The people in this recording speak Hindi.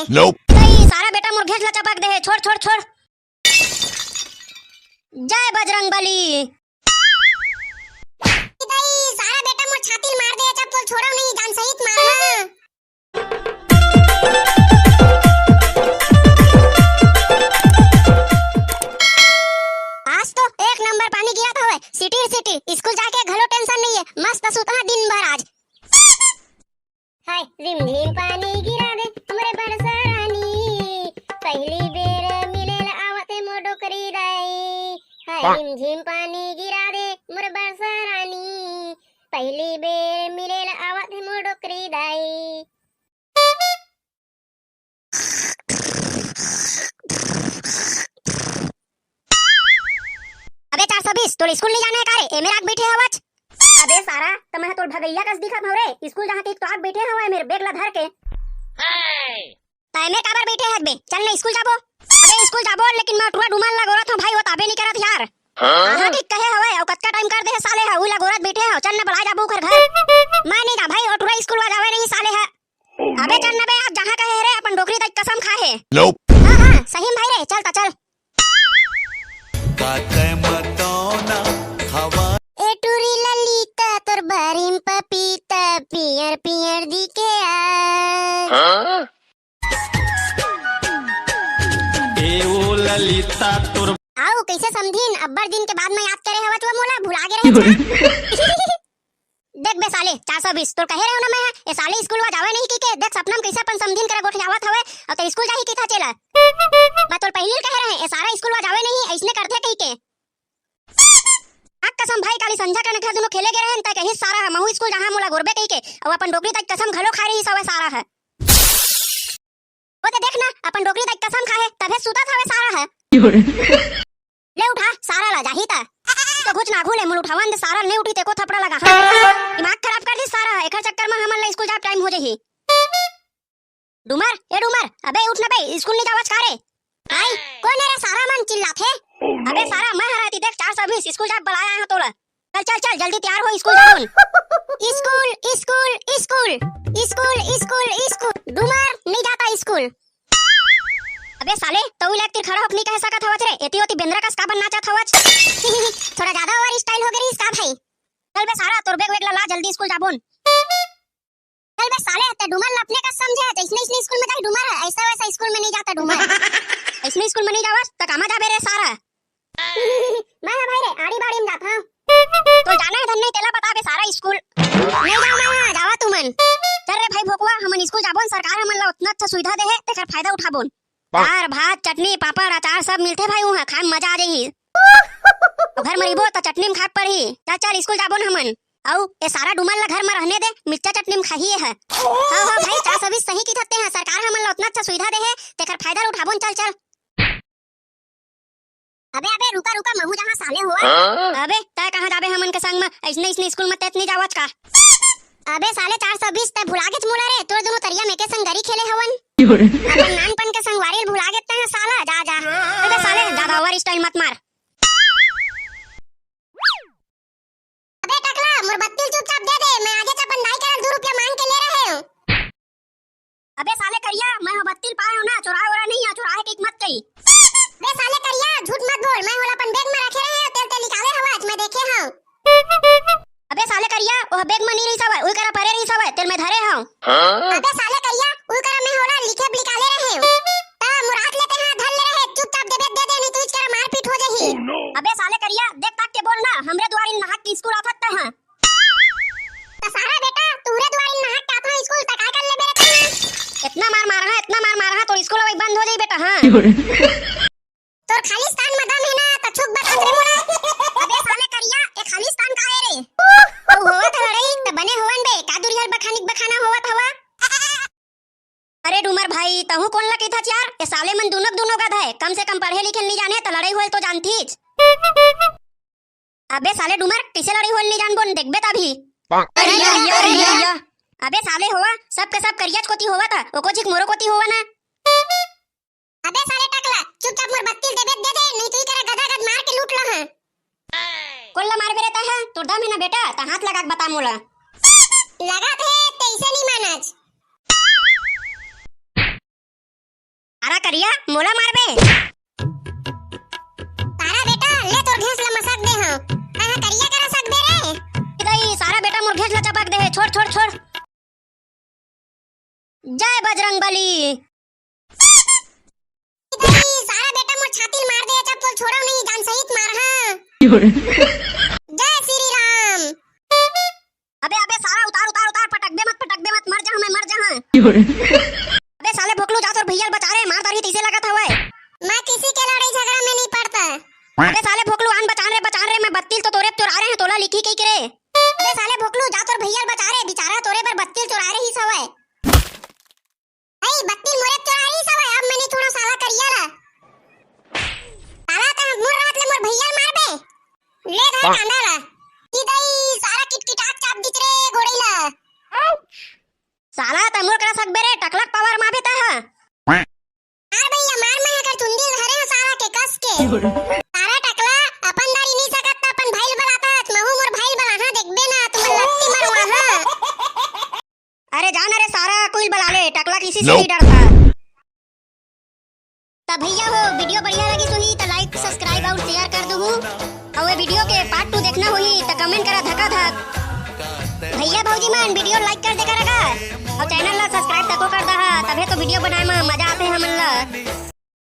Nope. कई सारा बेटा मोर घेच ला चपक दे, छोड़ छोड़ छोड़। जय बजरंगबली। सारा बेटा मोर छाती मार दे, चप्पल छोड़ो नहीं, जान सहित मारना। आज तो एक नंबर पानी गिरा था वे, सिटी सिटी। स्कूल जाके घलो टेंशन नहीं है, मस्त सुता दिन भर आज। हाय रिमझिम पानी गिरा दे हमरे बरसा रानी, पहली बेर मिलेल आवते मोर डोकरी दाई। हाय रिमझिम पानी गिरा दे मोर बरसा रानी, पहली बेर मिलेल आवते मोर डोकरी दाई। अबे 420 तोर स्कूल नहीं जाना है कारे? ए मेरा आग बैठे हवच। अबे सारा तो मैं तोर भगैया कस दिखत हवरे, स्कूल जहां के तो आग बैठे हवे मेरे बैग ला धर के। ताई में काबर बैठे है बे? चल ना स्कूल जाबो। अबे स्कूल जाबो लेकिन मैं टूरा डुमान ला गोरत हूं भाई, वो ताबे नहीं करत यार। हां ठीक कहे हवे और कतका टाइम कर दे साले है, उला गोरत बैठे है। चल ना बड़ा जाबो कर घर। मैं नहीं जा भाई, और टूरा स्कूल वा जावे नहीं साले है। अबे चल ना बे, आप जहां कहे रे अपन डोकरी तक कसम खाए। Nope. हां सही में भाई रे, चल ता चल। ए टूरी ललिता तोर बारिम पपीता, पियर पियर दिखे आ। ए ओ ललिता तोर आओ कैसे समझीन, अब्बर दिन के बाद में याद करे हवा तो मोला भुला गे रहे। देख बे साले 420 तोर कहे रहे हो ना मैं, ए साले स्कूल वा जावे नहीं की के। देख सपना में कैसे अपन समझीन करे गोठ जावत हवे और तो स्कूल जाही की था चला। मैं तोर पहले कहे रहे ए सारा स्कूल वा जावे नहीं, ऐसने करथे कही के। कसम भाई काली संझा के नखरा दोनों खेले गे रहन त कही सारा है महू स्कूल जहां मोला गोरबे कही के और अपन डोकरी तक कसम घलो खा रही सवे सारा है। वो तो देखना अपन डोकरी तक कसम खाए तबे सुता थावे सारा है। ले उठा सारा ला जाही ता तो कुछ ना घुले मुल उठावन दे सारा नहीं उठी ते को थपड़ा लगा। दिमाग खराब कर दी सारा, एकर चक्कर में हमन ला स्कूल जा टाइम हो जही। डुमर ए डुमर अबे उठ ना बे, स्कूल नहीं जावच कारे? आई कौन है रे सारा मन चिल्लाथे? अबे सारा मैं हराती देख 420 स्कूल जा बुलाया है तोला। चल चल चल जल्दी तैयार हो, स्कूल जाऊन। School school school school school school. डुमर नहीं जाता स्कूल। अबे साले तो इलेक्ट्रिक खड़ा होके नहीं कह सकत हवच रे, एती ओती बेंद्रा कस का बनना चाहत हवच। थोड़ा ज्यादा ओवर स्टाइल हो गई इसका भाई। चल बे सारा तोर बैग वेग ला जल्दी स्कूल जाबोन। चल बे साले ते डुमर ला अपने का समझे, इसने स्कूल में जाई डुमर है, ऐसा वैसा स्कूल में नहीं जाता डुमर। इसने स्कूल में नहीं जावस त कामा जाबे रे सारा? मैं भाई रे आड़ी बाड़ी में जाता हूं। तो जाना है धन नहीं तेला बता बे सारा स्कूल। नहीं जाओ मैं जावा तुमन। चल रे भाई भोकवा हमन स्कूल जाबोन, सरकार हमन ला उतना अच्छा सुविधा दे है तेकर फायदा उठाबोन। दाल भात चटनी पापड़ अचार सब मिलते भाई, वहां खाए मजा आ जाही। घर में रिबो त चटनी में खा पड़ी। चल चल स्कूल जाबोन हमन। औ ए सारा डुमर ला घर में रहने दे, मिर्चा चटनी में खाइए है। हां हां भाई 420 सही की थते हैं, सरकार हमन ला उतना अच्छा सुविधा दे है तेकर फायदा उठाबोन। चल चल। अबे अबे रुका रुका महू जहां साले हुआ। अबे तय कहां जाबे हमन के संग में? ऐसने स्कूल में तेत नहीं जावच का? अबे साले 420 तय भुला गेत मोला रे, तोर दोनों तरिया में के संग गरी खेले हवन। अपन नानपन के संग वारिल भुला गेत हैं साला, जा जा। अबे साले ज्यादा ओवर स्टाइल मत मार। अबे टकला मोर बत्ती चुपचाप दे दे, मैं आगे चपन नहीं कर 2 रुपया मांग के ले रहे हूं। अबे साले करिया मैं बत्ती पाए हो ना, चुराए वाला नहीं है, चुराए के मत कही। बे साले करिया झूठ मत बोल, मैं होला अपन बैग में रखे रहे हैं, तेल तेल निकाले हवा आज मैं देखे हूं। अबे साले करिया ओ बैग में नहीं रही सब, ओई करा परे रही सब, तेल में धरे हूं। अबे साले करिया ओई करा मैं होला लिखे निकाले रहे हूं। ता मुराद लेते हैं धर ले रहे, चुपचाप दे दे नहीं तो इसका मारपीट हो जाही। अबे साले करिया देख ताक के बोल ना, हमरे द्वारी नहाक की स्कूल आथत है। ता सारा बेटा तूरे द्वारी नहाक का था स्कूल तक कर ले बेटा। इतना मार मारा तो स्कूल अब बंद हो जाई बेटा। हां तोर खालिस्तान में दम है ना त छुप बता रे मोला। अबे साले करिया ए खालिस्तान का है रे? ओ होवत है रे त बने होवन बे कादुरी हल बखानिक बखाना होवत हवा। अरे डुमर भाई तहु कौन लकी था यार, ए साले मन दोनों गधा है, कम से कम पढ़े लिखे नहीं जाने त लड़ाई होल तो जानथीच। अबे साले डुमर किसे लड़ाई होल नहीं जान बोन देखबे तभी। अरे अबे साले होवा सब के सब करियाच कोती होवा था, ओको चिक मोरो कोती होवा ना। अबे साले टकला चुपचाप मोर बत्ती दे दे नहीं तो इकरा गधा गध मार के लूट ल है। कोल्ला मार बेरे ता है तोर दम है ना बेटा, ता हाथ लगा के बता मोला। लगा थे तैसे नहीं मानच। सारा करिया मोला मारबे। तारा बेटा ले तोर घेंस ला मसक दे हूं कहां करिया करा सक दे रे। दई सारा बेटा मोर घेंस ला चपक दे। छोड़ छोड़ छोड़। जय बजरंगबली। दई सारा बेटा मोर छाती मार दे चप्पल छोड़ो नहीं जान सहित मार हां। जय श्री राम। अबे अबे सारा उतार उतार उतार। पटक दे मत मर जा मैं मर जा। अबे साले भोकलू जा तोर भैया बचा रे। मार तारी तीसे लगत हवे। मैं किसी के लड़ाई झगड़ा में नहीं पड़ता। अबे साले भोकलू आन बचान रे मैं बत्तील तो तोरे चुरा रहे हैं तोला लिखी कई करे। अबे साले भोकलू जा तोर भैया बचा रे बेचारा तोरे पर बत्तील चुरा रही सवे। ए बत्तील मोरे चुरा रही सवे अब मैंने थोड़ा साला करिया ला। साला त मोर रात ले मोर भैया मार बे। ले धर कांदा ला। ई दई सारा किटकिटात चाप दिच रे गोड़ीला। साला तमोर करा सकबे रे टकलक पावर माबे ता ह। मार भैया मार मैं अगर चुंदिल धरे हो सारा के कस के। सारा टकला अपन दारी नहीं सकत त अपन भाईल बलाता महू मोर भाईल बला हां देखबे ना तुम लत्ती मरवा हां। अरे जान रे सारा कोई बला ले टकला किसी से नहीं डरता। तब भैया हो वीडियो बढ़िया लगी तो ही तो लाइक सब्सक्राइब और शेयर कर दो। और ये वीडियो के पार्ट 2 देखना होई तो कमेंट करा धक्का धक। भैया भौजी मन वीडियो लाइक कर दे करेगा और चैनल ला सब्सक्राइब तको कर दहा तबे तो वीडियो बनाए में मजा आते हमन ला।